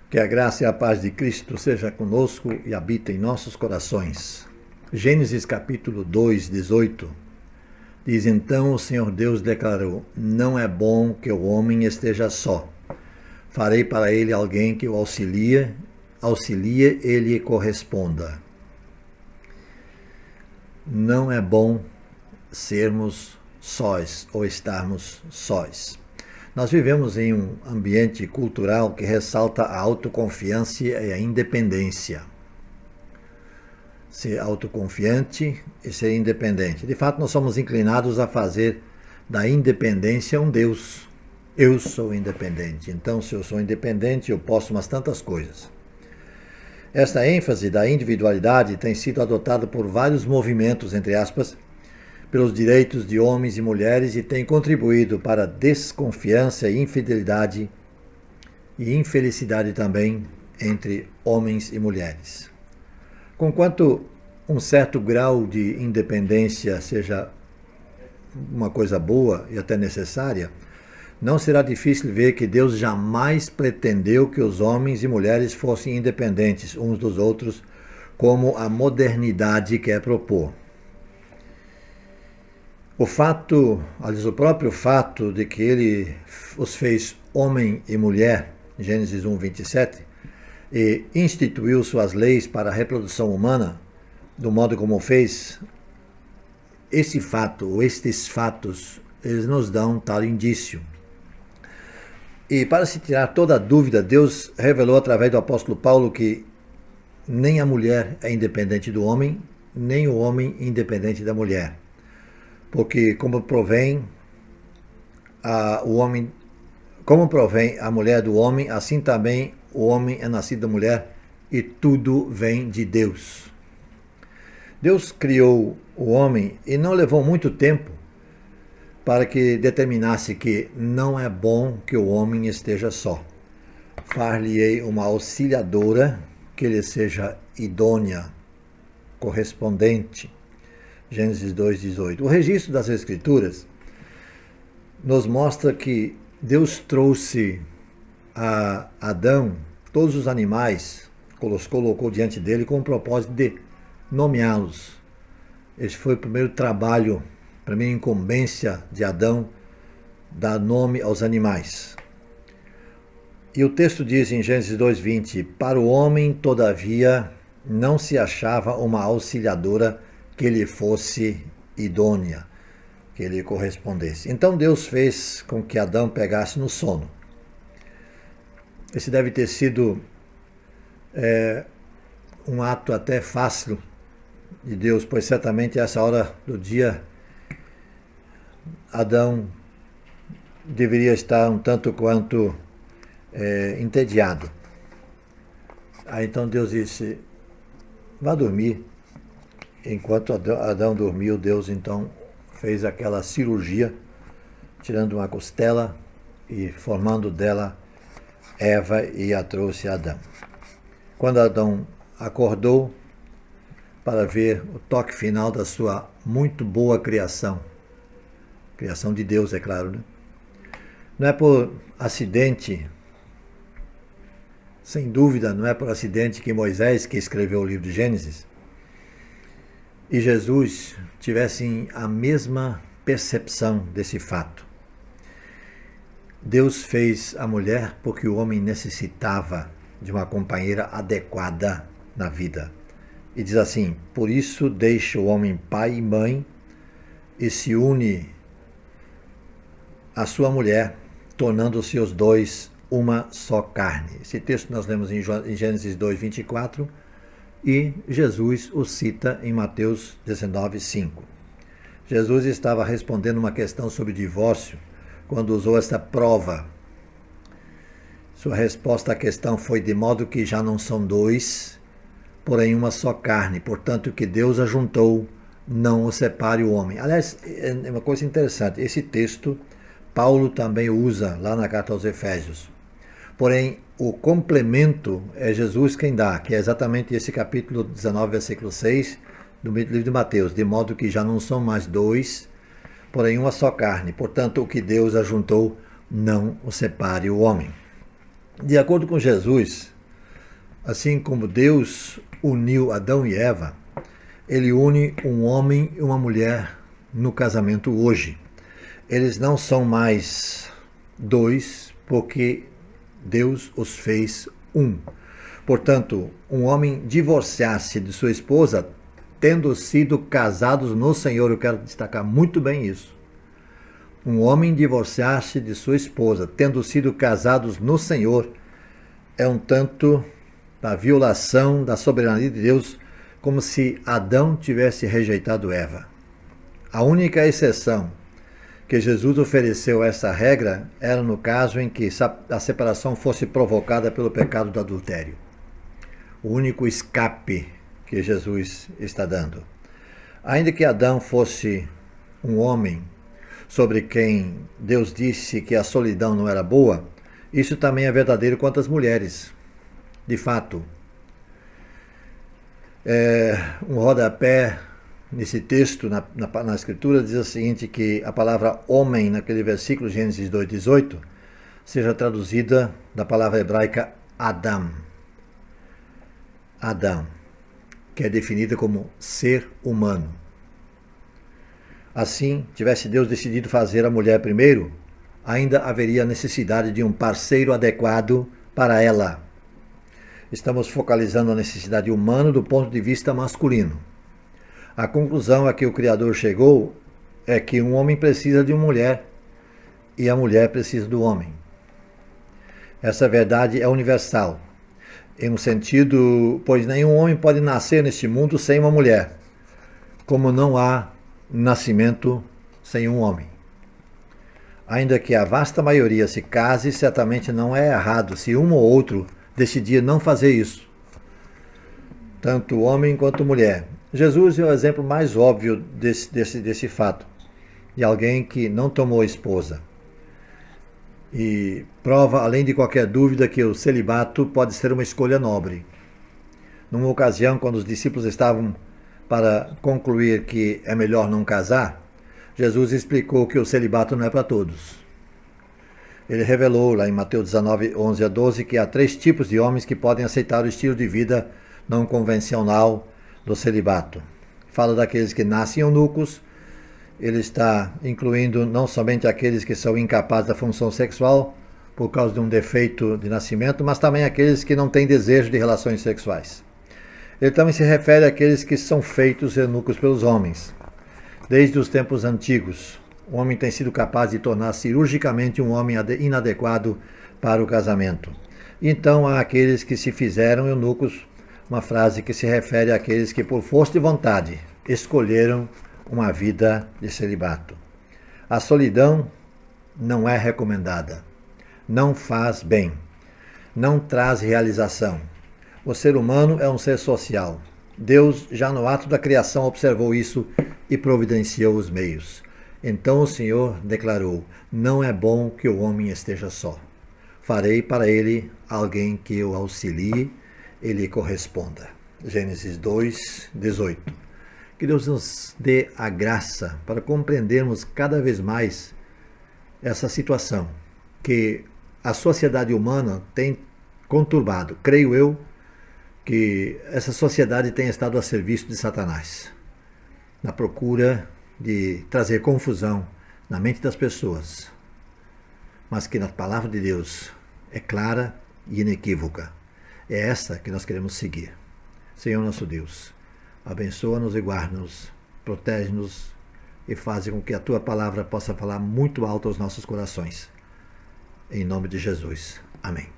Que a graça e a paz de Cristo seja conosco e habite em nossos corações. Gênesis capítulo 2, 18, diz: Então o Senhor Deus declarou: Não é bom que o homem esteja só. Farei para ele alguém que o auxilie e lhe corresponda. Não é bom sermos sós ou estarmos sós. Nós vivemos em um ambiente cultural que ressalta a autoconfiança e a independência. Ser autoconfiante e ser independente. De fato, nós somos inclinados a fazer da independência um Deus. Eu sou independente, então se eu sou independente, eu posso umas tantas coisas. Esta ênfase da individualidade tem sido adotada por vários movimentos, entre aspas, pelos direitos de homens e mulheres e tem contribuído para a desconfiança e infidelidade e infelicidade também entre homens e mulheres. Conquanto um certo grau de independência seja uma coisa boa e até necessária, não será difícil ver que Deus jamais pretendeu que os homens e mulheres fossem independentes uns dos outros, como a modernidade quer propor. O próprio fato de que ele os fez homem e mulher, Gênesis 1, 27, e instituiu suas leis para a reprodução humana, do modo como fez, esse fato, ou estes fatos, eles nos dão tal indício. E para se tirar toda a dúvida, Deus revelou através do apóstolo Paulo que nem a mulher é independente do homem, nem o homem independente da mulher. Porque como provém a mulher do homem, assim também o homem é nascido da mulher, e tudo vem de Deus. Deus criou o homem e não levou muito tempo para que determinasse que não é bom que o homem esteja só. Far-lhe-ei uma auxiliadora que lhe seja idônea, correspondente. Gênesis 2, 18. O registro das Escrituras nos mostra que Deus trouxe a Adão todos os animais, colocou diante dele com o propósito de nomeá-los. Esse foi o primeiro trabalho, a primeira incumbência de Adão, dar nome aos animais. E o texto diz em Gênesis 2:20: Para o homem, todavia, não se achava uma auxiliadora que lhe fosse idônea, que lhe correspondesse. Então Deus fez com que Adão pegasse no sono. Esse deve ter sido um ato até fácil de Deus, pois certamente a essa hora do dia Adão deveria estar um tanto quanto entediado. Aí então Deus disse: vá dormir. Enquanto Adão dormiu, Deus então fez aquela cirurgia, tirando uma costela e formando dela Eva, e a trouxe a Adão. Quando Adão acordou para ver o toque final da sua muito boa criação de Deus, é claro, né? Não é por acidente, sem dúvida, não é por acidente que Moisés, que escreveu o livro de Gênesis, e Jesus tivessem a mesma percepção desse fato. Deus fez a mulher porque o homem necessitava de uma companheira adequada na vida. E diz assim: por isso deixa o homem pai e mãe e se une à sua mulher, tornando-se os dois uma só carne. Esse texto nós lemos em Gênesis 2, 24, e Jesus o cita em Mateus 19, 5. Jesus estava respondendo uma questão sobre divórcio quando usou esta prova. Sua resposta à questão foi: de modo que já não são dois, porém uma só carne. Portanto, o que Deus ajuntou, não o separe o homem. Aliás, é uma coisa interessante. Esse texto, Paulo também usa lá na carta aos Efésios. Porém, o complemento é Jesus quem dá, que é exatamente esse capítulo 19, versículo 6 do livro de Mateus. De modo que já não são mais dois, porém uma só carne. Portanto, o que Deus ajuntou, não o separe o homem. De acordo com Jesus, Assim como Deus uniu Adão e Eva, Ele une um homem e uma mulher no casamento hoje. Eles não são mais dois, porque Deus os fez um. Portanto, um homem divorciar-se de sua esposa, tendo sido casados no Senhor, eu quero destacar muito bem isso. Um homem divorciar-se de sua esposa, tendo sido casados no Senhor, é um tanto da violação da soberania de Deus, como se Adão tivesse rejeitado Eva. A única exceção que Jesus ofereceu a essa regra era no caso em que a separação fosse provocada pelo pecado do adultério. O único escape que Jesus está dando. Ainda que Adão fosse um homem sobre quem Deus disse que a solidão não era boa, isso também é verdadeiro quanto às mulheres. De fato, um rodapé nesse texto, na Escritura, diz o seguinte, que a palavra homem, naquele versículo, Gênesis 2,18, seja traduzida da palavra hebraica Adam. Adam, que é definida como ser humano. Assim, tivesse Deus decidido fazer a mulher primeiro, ainda haveria necessidade de um parceiro adequado para ela. Estamos focalizando a necessidade humana do ponto de vista masculino. A conclusão a que o Criador chegou é que um homem precisa de uma mulher e a mulher precisa do homem. Essa verdade é universal, em um sentido, pois nenhum homem pode nascer neste mundo sem uma mulher, como não há nascimento sem um homem. Ainda que a vasta maioria se case, certamente não é errado se um ou outro decidir não fazer isso. Tanto homem quanto mulher. Jesus é o exemplo mais óbvio desse fato, de alguém que não tomou esposa. E prova, além de qualquer dúvida, que o celibato pode ser uma escolha nobre. Numa ocasião, quando os discípulos estavam para concluir que é melhor não casar, Jesus explicou que o celibato não é para todos. Ele revelou lá em Mateus 19, 11 a 12, que há 3 tipos de homens que podem aceitar o estilo de vida não convencional do celibato. Fala daqueles que nascem eunucos. Ele está incluindo não somente aqueles que são incapazes da função sexual por causa de um defeito de nascimento, mas também aqueles que não têm desejo de relações sexuais. Ele também se refere àqueles que são feitos eunucos pelos homens. Desde os tempos antigos, o homem tem sido capaz de tornar cirurgicamente um homem inadequado para o casamento. Então há aqueles que se fizeram eunucos, uma frase que se refere àqueles que por força de vontade escolheram uma vida de celibato. A solidão não é recomendada, não faz bem, não traz realização. O ser humano é um ser social. Deus, já no ato da criação, observou isso e providenciou os meios. Então o Senhor declarou: não é bom que o homem esteja só. Farei para ele alguém que o auxilie e lhe corresponda. Gênesis 2, 18. Que Deus nos dê a graça para compreendermos cada vez mais essa situação que a sociedade humana tem conturbado. Creio eu que essa sociedade tem estado a serviço de Satanás, na procura de trazer confusão na mente das pessoas, mas que na palavra de Deus é clara e inequívoca. É essa que nós queremos seguir. Senhor nosso Deus, abençoa-nos e guarda-nos, protege-nos e faz com que a Tua palavra possa falar muito alto aos nossos corações. Em nome de Jesus. Amém.